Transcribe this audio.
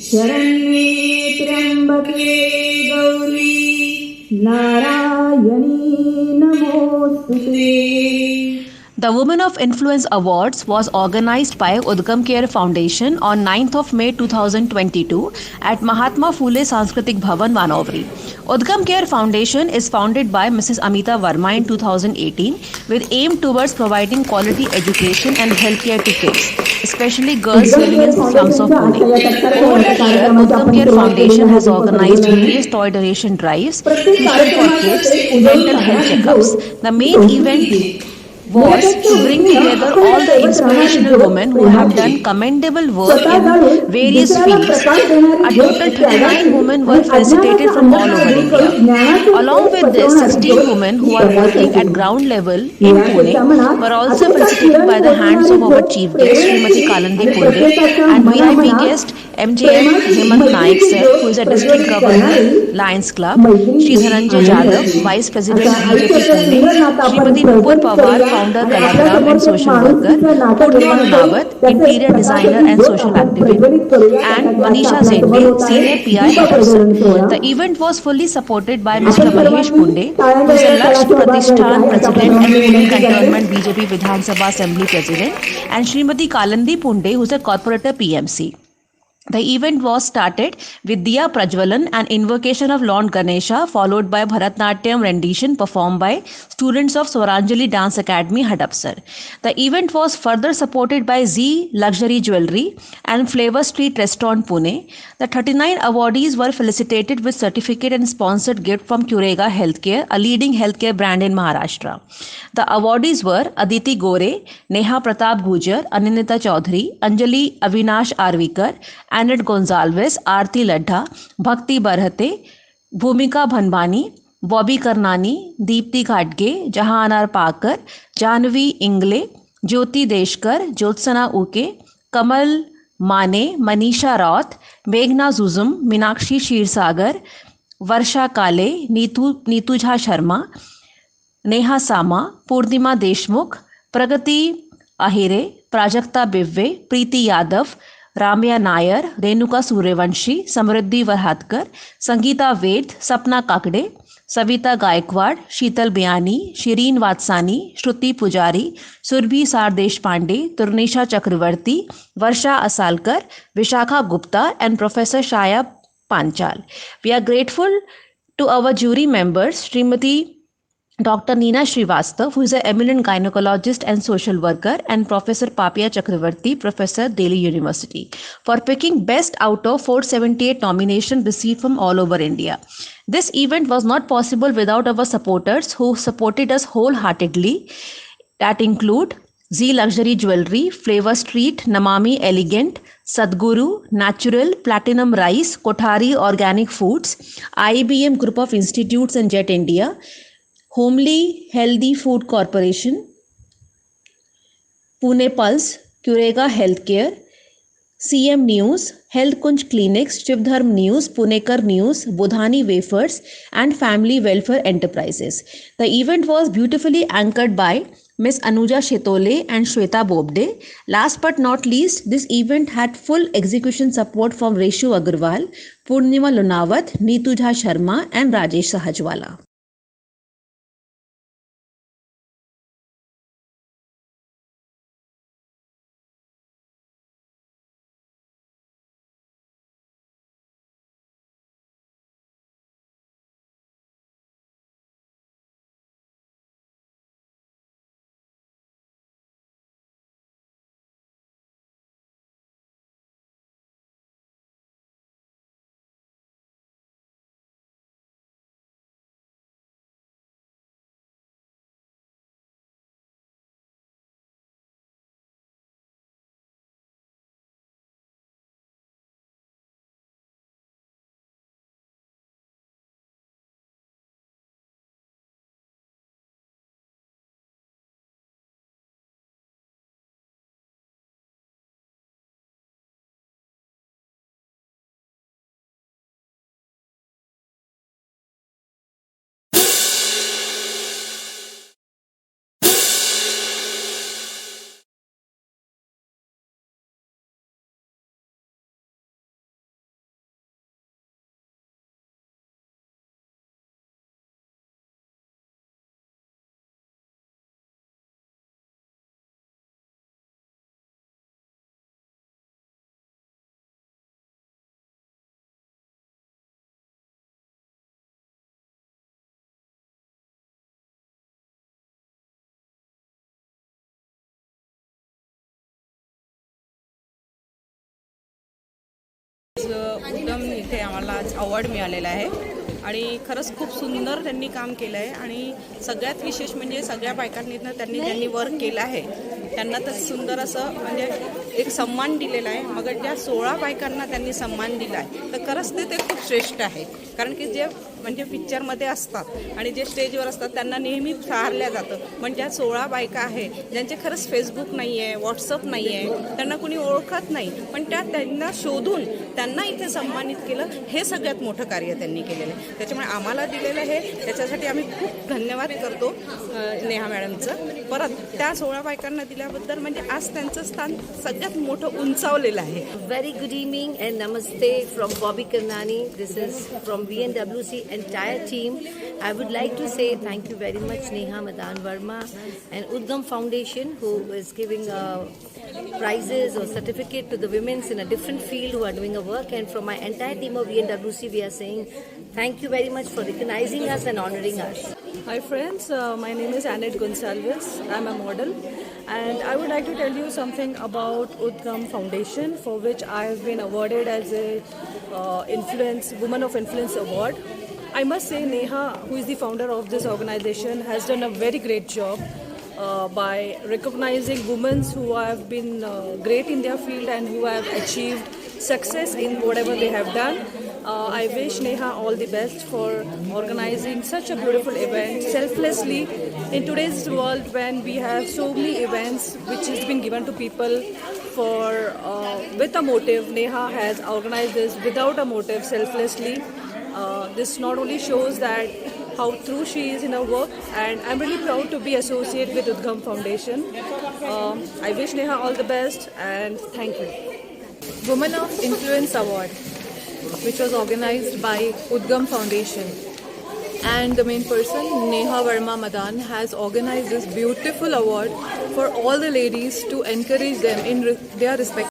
शरण्ये त्र्यंबके गौरी नारायणी नमोस्तुते. The Women of Influence Awards was organized by Udgam Care Foundation on 9th of May 2022 at Mahatma Phule Sanskritik Bhavan, Vanovri. Udgam Care Foundation is founded by Mrs. Amita Verma in 2018 with aim towards providing quality education and healthcare to kids, especially girls living in slums of Pune. Over the year, Udgam Care Foundation has organized various toy donation drives, tuition for kids, mental health checkups. The main event was to bring together all the inspirational women who have done commendable work in various fields. A total 39 women were felicitated from all over India. Along with this, 16 women who are working at ground level in Pune were also felicitated by the hands of our chief guest, Srimati Kalandi Punde, and VIP guest MJM Hemant Naik sir, who is a district governor, Lions Club, Shri Dhananjay Jadhav, Vice President BJP Pune, Srimati Nupur Pawar, founder Kalagram and social worker, Purnima Lunawat, interior designer and social activist, and Manisha Zende, senior PI Hadapsar. The event was fully supported by Mr. Mahesh Punde, who is a Lakshmi Pratishthan President and Pune Cantonment BJP Vidhan Sabha Assembly President, and Srimati Kalandi Punde, who is a corporator PMC. The event was started with Diya Prajwalan and invocation of Lord Ganesha, followed by Bharatnatyam rendition performed by students of Swaranjali Dance Academy, Hadapsar. The event was further supported by Z Luxury Jewelry and Flavor Street Restaurant, Pune. The 39 awardees were felicitated with certificate and sponsored gift from Curega Healthcare, a leading healthcare brand in Maharashtra. The awardees were Aditi Gore, Neha Pratap Gujar, Aninita Chaudhary, Anjali Avinash Arvikar, Annette Gonzalez, Aarti Ladha, Bhakti Barhate, Bhumika Bhanbani, Bobby Karnani, Deepti Ghadge, Jahanar Pakar, Janvi Ingle, Jyoti Deshkar, Jyotsana Uke, Kamal Mane, Manisha Roth, Meghna Zuzum, Minakshi Shirsagar, Varsha Kale, Neetu Jha Sharma, Neha सामा, पूर्णिमा देशमुख, प्रगति अहिरे, प्राजक्ता बिव्वे, प्रीति यादव, राम्या नायर, रेणुका सूर्यवंशी, समृद्धि वरहादकर, संगीता वेद, सपना काकड़े, सविता गायकवाड़, शीतल बयानी, Shirin Vatsani, Shruti Pujari, Surabhi Sardesh Pandey, Turnisha Chakravarti, Varsha Asalkar, Vishakha Gupta and Professor Shaya Panchal. We are grateful to our jury members, Srimati Dr. Neena Srivastav, who is an eminent gynecologist and social worker, and Professor Papia Chakravarti, Professor, Delhi University, for picking best out of 478 nominations received from all over India. This event was not possible without our supporters who supported us wholeheartedly. That include Z Luxury Jewelry, Flavor Street, Namami Elegant, Sadguru, Natural, Platinum Rice, Kothari Organic Foods, IBM Group of Institutes and Jet India, Homely Healthy Food Corporation, Pune Pulse, Curega Healthcare, CM News, Health Kunj Clinics, Shivdharm News, Punekar News, Budhani Wafers, and Family Welfare Enterprises. The event was beautifully anchored by Ms. Anuja Shetole and Shweta Bobde. Last but not least, this event had full execution support from Reshu Agarwal, Purnima Lunawat, Neetu Jha Sharma, and Rajesh Sahajwala. Award मिळालेला आहे आणि खरंच खूप सुंदर त्यांनी काम केलं आहे आणि सगळ्यात विशेष म्हणजे सगळ्या बायकांनीनं त्यांनी वर्क केलं आहे त्यांना तर सुंदर असं म्हणजे एक सन्मान दिलेला आहे. मग ज्या 16 बायकांना त्यांनी सन्मान दिला आहे तर खरंच ते खूप श्रेष्ठ आहे. कारण की जे म्हणजे पिक्चरमध्ये असतात आणि जे स्टेजवर असतात त्यांना नेहमी सहारल्या जातं. पण ज्या 16 बायका आहे ज्यांचे खरंच फेसबुक नाही आहे, व्हॉट्सअप नाही आहे, त्यांना कुणी ओळखत नाही, पण त्यांना शोधून त्यांना इथे सन्मानित केलं, हे सगळ्यात मोठं कार्य त्यांनी केलेलं आहे. त्याच्यामुळे आम्हाला दिलेलं आहे त्याच्यासाठी आम्ही खूप धन्यवाद करतो नेहा मॅडमचं. परत त्या 16 बायकांना दिल्याबद्दल म्हणजे आज त्यांचं स्थान सगळ्यात मोठं उंचावलेलं आहे. Very good evening and namaste from Bobby Karnani. This is from VNWC entire team. I would like to say thank you very much Neha Madan Verma and Udgam Foundation who is giving prizes or certificate to the women in a different field who are doing a work, and from my entire team of VNWC we are saying thank you very much for recognizing us and honoring us. Hi friends, my name is Annette Gonsalves. I'm a model and I would like to tell you something about Udgam Foundation, for which I have been awarded as a Woman of Influence Award. I must say Neha, who is the founder of this organization, has done a very great job by recognizing women who have been great in their field and who have achieved success in whatever they have done. I wish Neha all the best for organizing such a beautiful event selflessly in today's world when we have so many events which has been given to people for with a motive. Neha has organized this without a motive, selflessly. This not only shows that how true she is in her work, and I'm really proud to be associated with Udgam Foundation. I wish Neha all the best and thank you. Woman of Influence Award, which was organized by Udgam Foundation, and the main person Neha Verma Madan has organized this beautiful award for all the ladies to encourage them in their respective